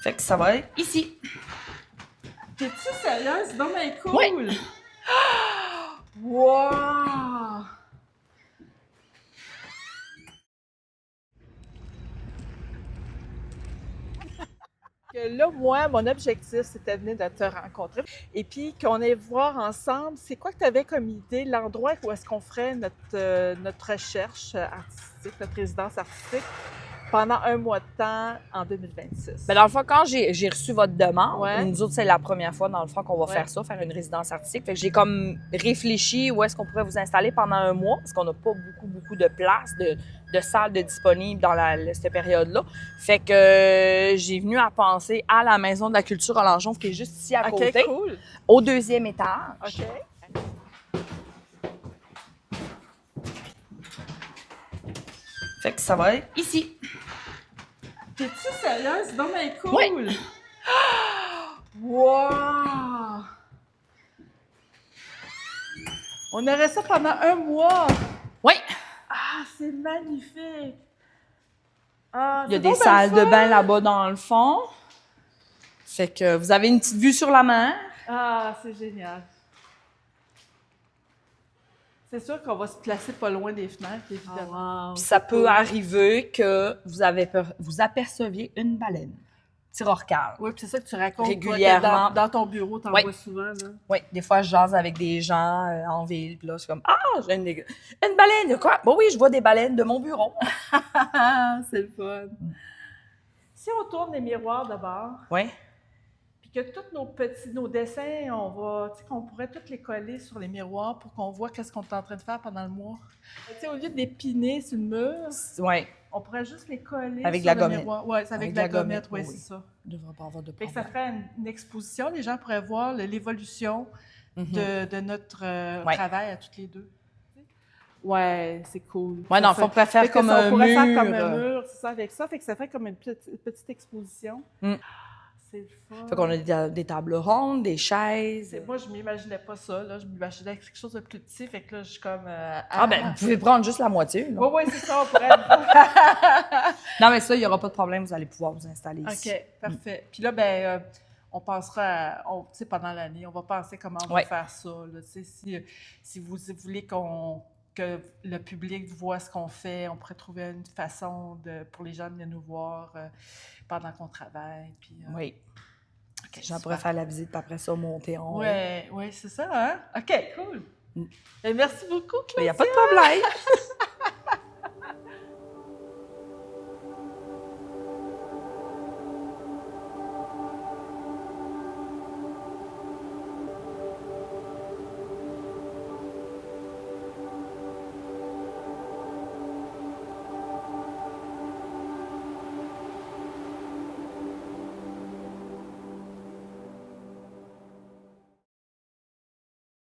Fait que ça va être ici. T'es-tu sérieuse? C'est donc bien cool! Oui. Wow! Que là, moi, mon objectif, c'était de venir de te rencontrer et puis qu'on aille voir ensemble, c'est quoi que tu avais comme idée, l'endroit où est-ce qu'on ferait notre recherche artistique, notre résidence artistique pendant un mois de temps en 2026. Ben dans le fond, quand j'ai reçu votre demande, Ouais. nous autres, c'est la première fois, dans le fond, qu'on va Ouais. faire ça, faire une résidence artistique. Fait que j'ai comme réfléchi où est-ce qu'on pourrait vous installer pendant un mois, parce qu'on n'a pas beaucoup de places, de salles de disponibles dans cette période-là. Fait que j'ai venu à penser à la Maison de la Culture à Langeon, qui est juste ici à côté, Cool. au 2e étage. OK. Fait que ça va être ici. T'es-tu sérieuse? C'est donc bien cool! Oui. Wow! On aurait ça pendant un mois! Oui. Ah, c'est magnifique! Ah, Il y a c'est des donc bien salles de fun! bain là-bas dans le fond. Fait que vous avez une petite vue sur la mer. Ah, c'est génial! C'est sûr qu'on va se placer pas loin des fenêtres, évidemment. Puis ça peut arriver que vous aperceviez une baleine tyrorcale. Oui, puis c'est ça que tu racontes Régulièrement. toi, dans ton bureau, t'en Oui. vois souvent, là. Oui, des fois, je jase avec des gens en ville, puis là, je suis comme « Ah, j'ai une baleine! » De quoi? Bon, oui, je vois des baleines de mon bureau. C'est le fun! Si on tourne les miroirs d'abord, Oui. puis que tous nos dessins, qu'on pourrait tous les coller sur les miroirs pour qu'on voit qu'est-ce qu'on est en train de faire pendant le mois. Tu sais, au lieu de les piner sur le mur, Oui. on pourrait juste les coller Avec sur la le gommette. miroir. Oui, c'est avec la gommette, oui, c'est ça. Il ne devrait pas avoir de Fait que problème. ça ferait une exposition, les gens pourraient voir l'évolution de notre travail à toutes les deux. Ouais, c'est cool. Oui, dans le fond, on pourrait faire comme un on pourrait mur. faire comme un mur, c'est ça, avec ça. Fait que ça fait comme une petite exposition. C'est le fun. Fait qu'on a des tables rondes, des chaises. Moi, je m'imaginais pas ça, là. Je m'imaginais quelque chose de plus petit. Fait que là, je suis comme... Ben, vous pouvez prendre juste la moitié. Là. Oui, c'est ça, on pourrait... Non, mais ça, il n'y aura pas de problème. Vous allez pouvoir vous installer ici. OK, parfait. Puis là, ben, on pensera, tu sais, pendant l'année, on va penser comment on va faire ça. Là. Tu sais, si vous voulez que le public voit ce qu'on fait, on pourrait trouver une façon pour les gens de venir nous voir pendant qu'on travaille. Puis, Oui. OK, Les gens pourraient faire la visite, puis après ça, monter en haut. Oui, c'est ça, hein? OK, cool. Ben, merci beaucoup, Claudia. Il n'y a pas de problème.